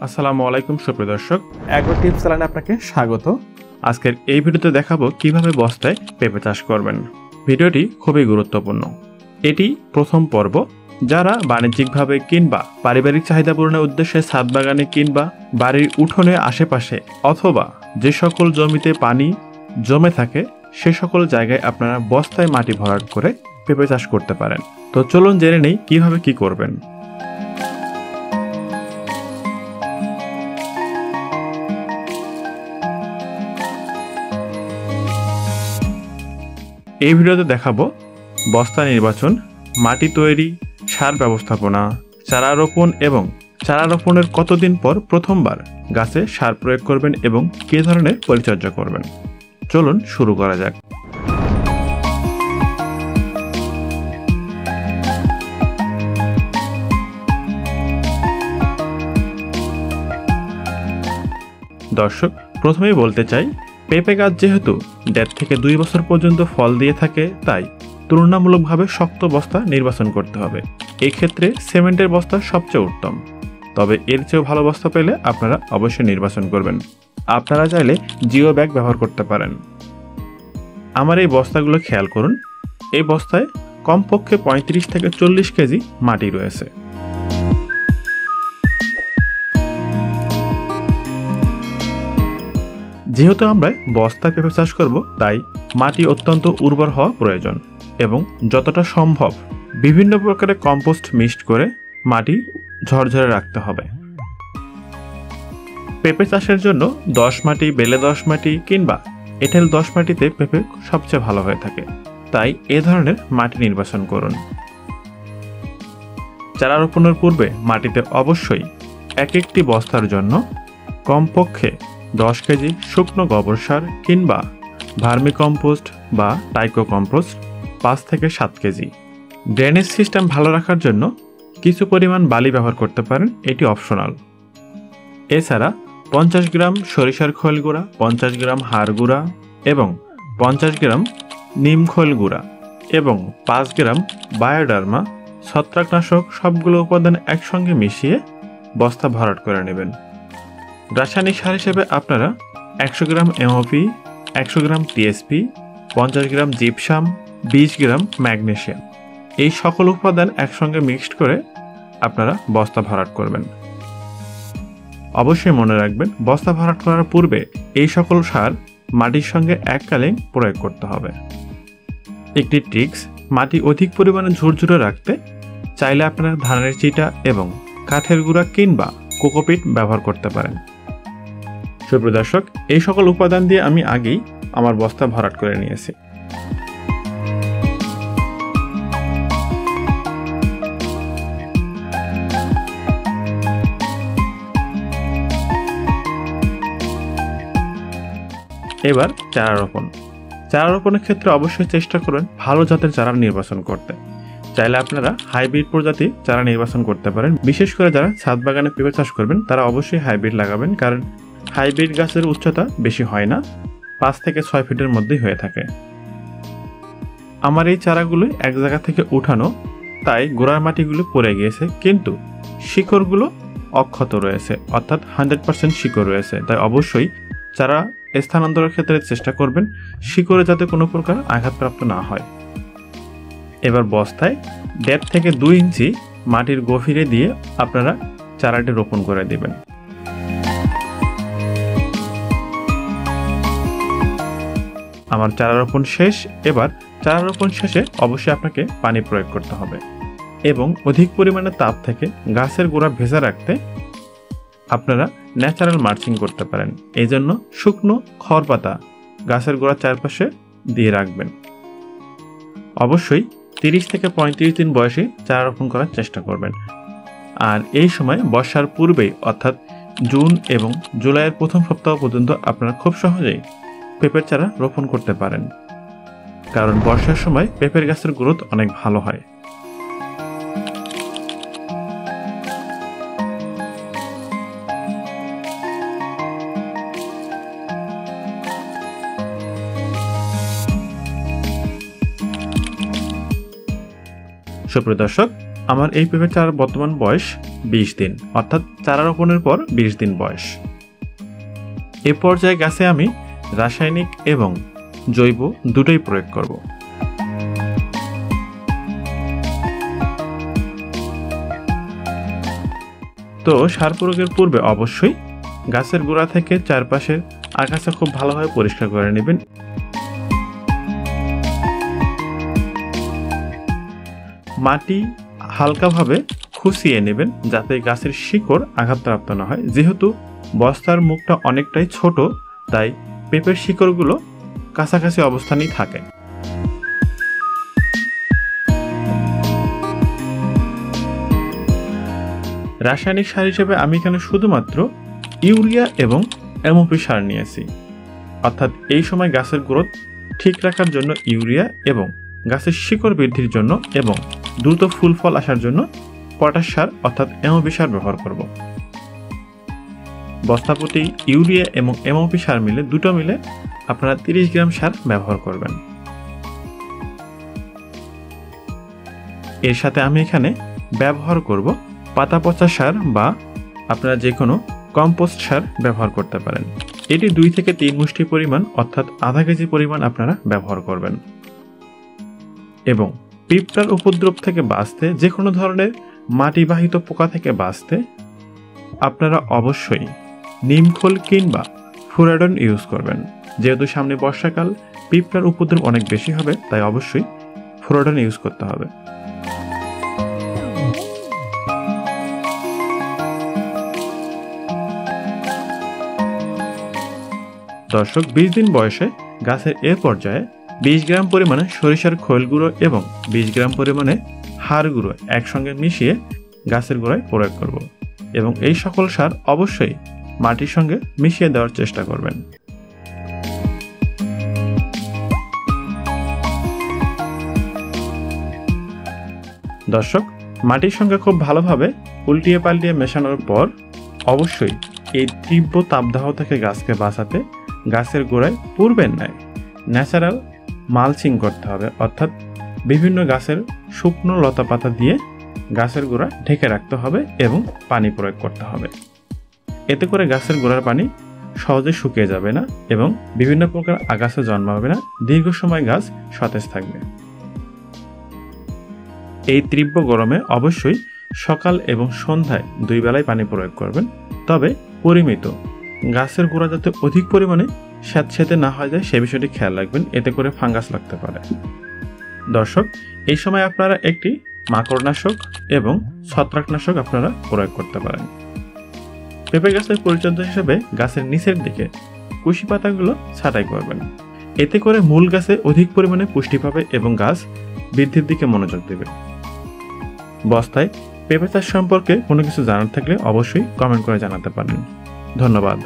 আসসালামু আলাইকুম সুপ্রিয় দর্শক, অ্যাগ্রো টিপস চ্যানেলে আপনাকে স্বাগত। আজকের এই ভিডিওতে দেখাবো কিভাবে বস্তায় পেঁপে চাষ করবেন। ভিডিওটি খুবই গুরুত্বপূর্ণ। এটি প্রথম পর্ব। যারা বাণিজ্যিকভাবে কিংবা পারিবারিক চাহিদা পূরণের উদ্দেশ্যে ছাদ বাগানে কিংবা বাড়ির উঠোনে আশেপাশে অথবা যে সকল জমিতে পানি জমে থাকে সে সকল জায়গায় আপনারা বস্তায় মাটি ভরাট করে পেঁপে চাষ করতে পারেন। তো চলুন জেনে নেই কিভাবে কি করবেন। এই ভিডিওতে দেখাবো বস্তা নির্বাচন, মাটি তৈরি, সার ব্যবস্থাপনা, চারা রোপণ এবং চারা রোপণের কতদিন পর প্রথমবার গাছে সার প্রয়োগ করবেন এবং কী ধরনের পরিচর্যা করবেন। চলুন শুরু করা যাক। দর্শক, প্রথমেই বলতে চাই, পেঁপে গাছ যেহেতু 1.5 থেকে 2 বছর পর্যন্ত ফল দিয়ে থাকে, তাই তুলনামূলকভাবে শক্ত বস্তা নির্বাচন করতে হবে। এই ক্ষেত্রে সিমেন্টের বস্তা সবচেয়ে উত্তম, তবে এর চেয়েও ভালো বস্তা পেলে আপনারা অবশ্যই নির্বাচন করবেন। আপনারা চাইলে জিও ব্যাগ ব্যবহার করতে পারেন। আমার এই বস্তাগুলো খেয়াল করুন। এই বস্তায় কমপক্ষে 35 থেকে 40 কেজি মাটি রয়েছে। যেহেতু আমরা বস্তায় পেঁপে চাষ করব, তাই মাটি অত্যন্ত উর্বর হওয়া প্রয়োজন এবং যতটা সম্ভব বিভিন্ন প্রকারের কম্পোস্ট মিক্সড করে মাটি ঝরঝরে রাখতে হবে। পেঁপে চাষের জন্য 10 মাটি, বেলে 10 মাটি কিংবা এঁটেল 10 মাটিতে পেঁপে সবচেয়ে ভালো হয়ে থাকে, তাই এ ধরনের মাটি নির্বাচন করুন। চারা রোপণের পূর্বে মাটিতে অবশ্যই একটি বস্তার জন্য কমপক্ষে 10 কেজি শুকনো গোবর সার কিংবা ভার্মি কম্পোস্ট বা টাইকো কম্পোস্ট 5 থেকে 7 কেজি। ড্রেনেজ সিস্টেম ভালো রাখার জন্য কিছু পরিমাণ বালি ব্যবহার করতে পারেন, এটি অপশনাল। এছাড়া 50 গ্রাম সরিষার খোল গুঁড়া, 50 গ্রাম হাড় গুঁড়া এবং 50 গ্রাম নিম খোল গুঁড়া এবং 5 গ্রাম বায়োডার্মা ছত্রাকনাশক সবগুলো উপাদান একসঙ্গে মিশিয়ে বস্তা ভরাট করে নেবেন। রাসায়নিক সার হিসেবে আপনারা 100 গ্রাম এমওপি, 100 গ্রাম টিএসপি, 50 গ্রাম জিপসাম, 20 গ্রাম ম্যাগনেসিয়াম এই সকল উপাদান একসঙ্গে মিক্সড করে আপনারা বস্তা ভরাট করবেন। অবশ্যই মনে রাখবেন, বস্তা ভরাট করার পূর্বে এই সকল সার মাটির সঙ্গে এককালীন প্রয়োগ করতে হবে। একটি ট্রিক্স, মাটি অধিক পরিমাণে ঝুরঝুরে রাখতে চাইলে আপনারা ধানের চিটা এবং কাঠের গুঁড়া কিংবা কোকোপিট ব্যবহার করতে পারেন। সুপ্রিয় দর্শক, এই সকল উপাদান দিয়ে আমি আগেই আমার বস্তা ভরাট করে নিয়েছি। এবার চারা রোপণ। চারা রোপণের ক্ষেত্রে অবশ্যই চেষ্টা করবেন ভালো জাতের চারা নির্বাচন করতে। চাইলে আপনারা হাইব্রিড প্রজাতির চারা নির্বাচন করতে পারেন। বিশেষ করে যারা ছাদ বাগানে পেঁপে চাষ করবেন তারা অবশ্যই হাইব্রিড লাগাবেন, কারণ হাইব্রিড গাছের উচ্চতা বেশি হয় না, 5 থেকে 6 ফিটের মধ্যেই হয়ে থাকে। আমার এই চারাগুলো এক জায়গা থেকে উঠানো, তাই গোড়ার মাটিগুলো পড়ে গিয়েছে, কিন্তু শিকড়গুলো অক্ষত রয়েছে, অর্থাৎ 100% শিকড় রয়েছে। তাই অবশ্যই চারা স্থানান্তরের ক্ষেত্রে চেষ্টা করবেন শিকড়ে যাতে কোনো প্রকার আঘাতপ্রাপ্ত না হয়। এবার বস্তায় 1.5 থেকে 2 ইঞ্চি মাটির গভীরে দিয়ে আপনারা চারাটি রোপণ করে দেবেন। আমার চারা রোপণ শেষ। এবার চারা রোপণ শেষে অবশ্যই আপনাকে পানি প্রয়োগ করতে হবে এবং অধিক পরিমাণে তাপ থেকে গাছের গোড়া ভেজা রাখতে আপনারা ন্যাচারাল মালচিং করতে পারেন। এই জন্য শুকনো খড়পাতা গাছের গোড়ার চারপাশে দিয়ে রাখবেন। অবশ্যই 30 থেকে 35 দিন বয়সে চারা রোপণ করার চেষ্টা করবেন। আর এই সময় বর্ষার পূর্বেই, অর্থাৎ জুন এবং জুলাইয়ের প্রথম সপ্তাহ পর্যন্ত আপনারা খুব সহজেই পেঁপের চারা রোপণ করতে পারেন, কারণ বর্ষার সময় পেঁপের গাছের গ্রোথ অনেক ভালো হয়। সুপ্রিয় দর্শক, আমার এই পেঁপে চারার বর্তমান বয়স 20 দিন, অর্থাৎ চারা রোপণের পর 20 দিন বয়স। এ পর্যায়ে গাছে আমি রাসায়নিক এবং জৈব দুটোই প্রয়োগ করব। তো সার প্রয়োগের পূর্বে অবশ্যই গাছের গোড়া থেকে চারপাশের আগাছা খুব ভালোভাবে পরিষ্কার করে নেবেন। মাটি হালকাভাবে খুঁচিয়ে নেবেন যাতে গাছের শিকড় আঘাতপ্রাপ্ত না হয়। যেহেতু বস্তার মুখটা অনেকটাই ছোট, তাই পেঁপের শিকড়গুলো কাছাকাছি অবস্থানেই থাকে। রাসায়নিক সার হিসেবে আমি এখানে শুধুমাত্র ইউরিয়া এবং এমওপি সার নিয়েছি, অর্থাৎ এই সময় গাছের গ্রোথ ঠিক রাখার জন্য ইউরিয়া এবং গাছের শিকড় বৃদ্ধির জন্য এবং দ্রুত ফুল ফল আসার জন্য পটাশ সার অর্থাৎ এমওপি সার ব্যবহার করব। বস্তা প্রতি ইউরিয়া এবং এমওপি সার মিলে দুটো মিলে আপনারা 30 গ্রাম সার ব্যবহার করবেন। এর সাথে আমি এখানে ব্যবহার করব পাতা পচা সার বা আপনারা যে কোনো কম্পোস্ট সার ব্যবহার করতে পারেন। এটি 2 থেকে 3 মুষ্টি পরিমাণ অর্থাৎ আধা কেজি পরিমাণ আপনারা ব্যবহার করবেন। এবং পিঁপড়ার উপদ্রব থেকে বাঁচতে, যে কোনো ধরনের মাটিবাহিত পোকা থেকে বাঁচতে আপনারা অবশ্যই নিমখোল কিংবা ফুরাডন ইউজ করবেন। যেহেতু সামনে বর্ষাকাল, পিঁপড়ার উপদ্রব অনেক বেশি হবে, তাই অবশ্যই ফুরাডন ইউজ করতে হবে। দর্শক, 20 দিন বয়সে গাছের এ পর্যায়ে 20 গ্রাম পরিমাণে সরিষার খৈল গুঁড়ো এবং 20 গ্রাম পরিমাণে হাড় গুঁড়ো একসঙ্গে মিশিয়ে গাছের গোড়ায় প্রয়োগ করব এবং এই সকল সার অবশ্যই মাটির সঙ্গে মিশিয়ে দেওয়ার চেষ্টা করবেন। দর্শক, মাটির সঙ্গে খুব ভালোভাবে উল্টিয়ে পাল্টিয়ে মেশানোর পর অবশ্যই এই তীব্র তাপদাহ থেকে গাছকে বাঁচাতে গাছের গোড়ায় পূর্বের ন্যায় ন্যাচারাল মালচিং করতে হবে, অর্থাৎ বিভিন্ন গাছের শুকনো লতা পাতা দিয়ে গাছের গোড়া ঢেকে রাখতে হবে এবং পানি প্রয়োগ করতে হবে। এতে করে গাছের গোড়ার পানি সহজে শুকিয়ে যাবে না এবং বিভিন্ন প্রকার আগাছা জন্মাবে না, দীর্ঘ সময় গাছ সতেজ থাকবে। এই তীব্র গরমে অবশ্যই সকাল এবং সন্ধ্যায় 2 বেলায় পানি প্রয়োগ করবেন, তবে পরিমিত। গাছের গোড়া যাতে অধিক পরিমাণে স্যাঁতসেঁতে না হয়ে যায় সে বিষয়টি খেয়াল রাখবেন, এতে করে ফাঙ্গাস লাগতে পারে। দর্শক, এই সময় আপনারা একটি মাকড়নাশক এবং ছত্রাকনাশক আপনারা প্রয়োগ করতে পারেন। পেঁপে গাছের পরিচর্যা হিসেবে গাছের নিচের দিকে কুশি পাতাগুলো ছাঁটাই করবেন, এতে করে মূল গাছে অধিক পরিমাণে পুষ্টি পাবে এবং গাছ বৃদ্ধির দিকে মনোযোগ দেবে। বস্তায় পেঁপে চাষ সম্পর্কে কোনো কিছু জানার থাকলে অবশ্যই কমেন্ট করে জানাতে পারেন। ধন্যবাদ।